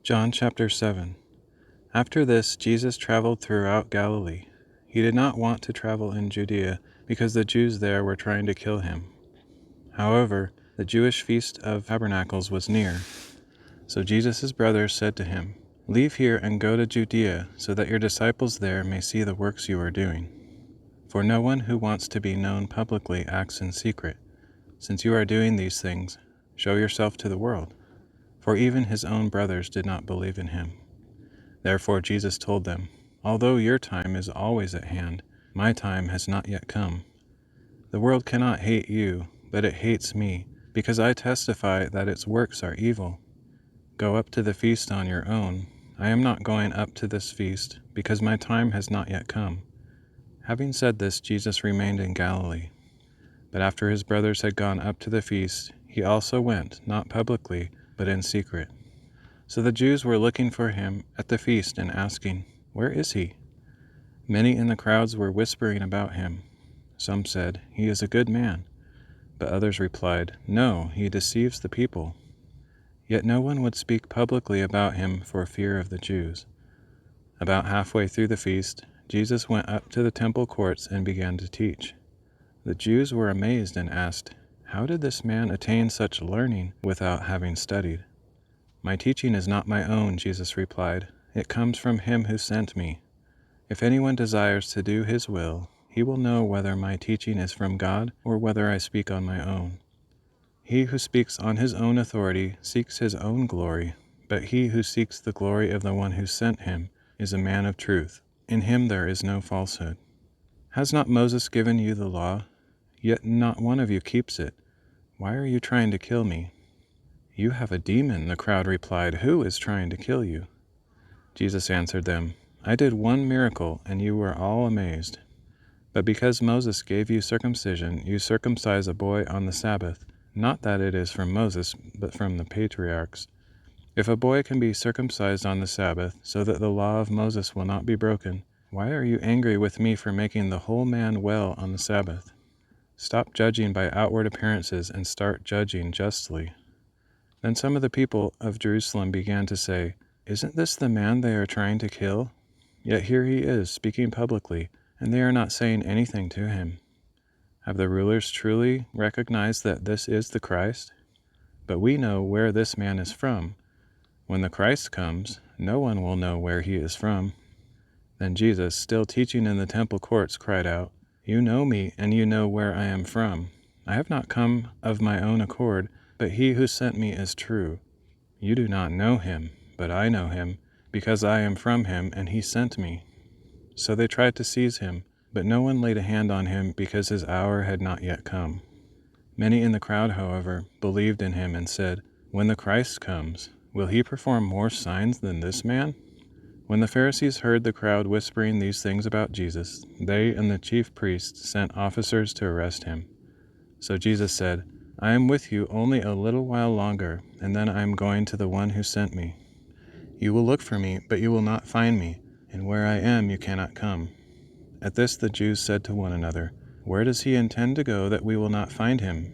John chapter 7. After this, Jesus traveled throughout Galilee. He did not want to travel in Judea because the Jews there were trying to kill him. However, the Jewish feast of Tabernacles was near. So Jesus' brothers said to him, "Leave here and go to Judea, so that your disciples there may see the works you are doing. For no one who wants to be known publicly acts in secret. Since you are doing these things, show yourself to the world." For even his own brothers did not believe in him. Therefore Jesus told them, "Although your time is always at hand, my time has not yet come. The world cannot hate you, but it hates me, because I testify that its works are evil. Go up to the feast on your own. I am not going up to this feast, because my time has not yet come." Having said this, Jesus remained in Galilee. But after his brothers had gone up to the feast, he also went, not publicly, but in secret. So the Jews were looking for him at the feast and asking, "Where is he?" Many in the crowds were whispering about him. Some said, "He is a good man." But others replied, "No, he deceives the people." Yet no one would speak publicly about him for fear of the Jews. About halfway through the feast, Jesus went up to the temple courts and began to teach. The Jews were amazed and asked, "How did this man attain such learning without having studied?" "My teaching is not my own," Jesus replied. "It comes from him who sent me. If anyone desires to do his will, he will know whether my teaching is from God or whether I speak on my own. He who speaks on his own authority seeks his own glory, but he who seeks the glory of the one who sent him is a man of truth. In him there is no falsehood. Has not Moses given you the law? Yet not one of you keeps it. Why are you trying to kill me?" "You have a demon," the crowd replied. "Who is trying to kill you?" Jesus answered them, "I did one miracle, and you were all amazed. But because Moses gave you circumcision, you circumcise a boy on the Sabbath, not that it is from Moses, but from the patriarchs. If a boy can be circumcised on the Sabbath, so that the law of Moses will not be broken, why are you angry with me for making the whole man well on the Sabbath? Stop judging by outward appearances and start judging justly." Then some of the people of Jerusalem began to say, "Isn't this the man they are trying to kill? Yet here he is, speaking publicly, and they are not saying anything to him. Have the rulers truly recognized that this is the Christ? But we know where this man is from. When the Christ comes, no one will know where he is from." Then Jesus, still teaching in the temple courts, cried out, "You know me, and you know where I am from. I have not come of my own accord, but he who sent me is true. You do not know him, but I know him, because I am from him, and he sent me." So they tried to seize him, but no one laid a hand on him because his hour had not yet come. Many in the crowd, however, believed in him and said, "When the Christ comes, will he perform more signs than this man?" When the Pharisees heard the crowd whispering these things about Jesus, they and the chief priests sent officers to arrest him. So Jesus said, "I am with you only a little while longer, and then I am going to the one who sent me. You will look for me, but you will not find me, and where I am you cannot come." At this the Jews said to one another, "Where does he intend to go that we will not find him?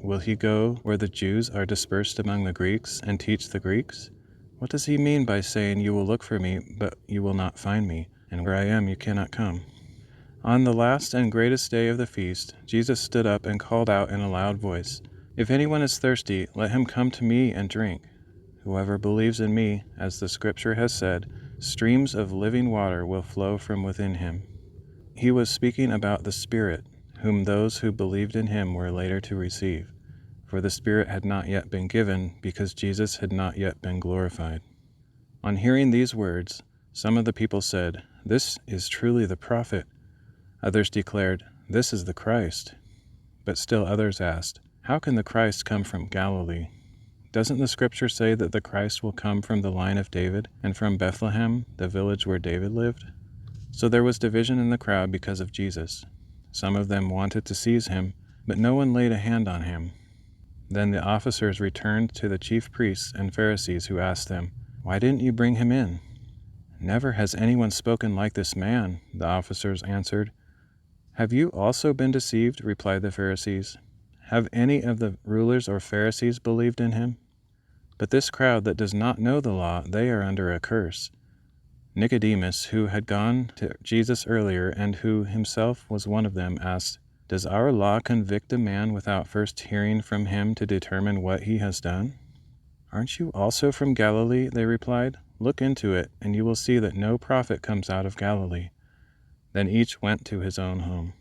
Will he go where the Jews are dispersed among the Greeks and teach the Greeks? What does he mean by saying, 'You will look for me, but you will not find me, and where I am you cannot come'?" On the last and greatest day of the feast, Jesus stood up and called out in a loud voice, "If anyone is thirsty, let him come to me and drink. Whoever believes in me, as the Scripture has said, streams of living water will flow from within him." He was speaking about the Spirit, whom those who believed in him were later to receive, for the Spirit had not yet been given, because Jesus had not yet been glorified. On hearing these words, some of the people said, "This is truly the prophet." Others declared, "This is the Christ." But still others asked, "How can the Christ come from Galilee? Doesn't the Scripture say that the Christ will come from the line of David and from Bethlehem, the village where David lived?" So there was division in the crowd because of Jesus. Some of them wanted to seize him, but no one laid a hand on him. Then the officers returned to the chief priests and Pharisees, who asked them, "Why didn't you bring him in?" "Never has anyone spoken like this man," the officers answered. "Have you also been deceived?" replied the Pharisees. "Have any of the rulers or Pharisees believed in him?" But this crowd that does not know the law, they are under a curse." Nicodemus, who had gone to Jesus earlier and who himself was one of them, asked, "Does our law convict a man without first hearing from him to determine what he has done?" "Aren't you also from Galilee?" they replied. "Look into it, and you will see that no prophet comes out of Galilee." Then each went to his own home.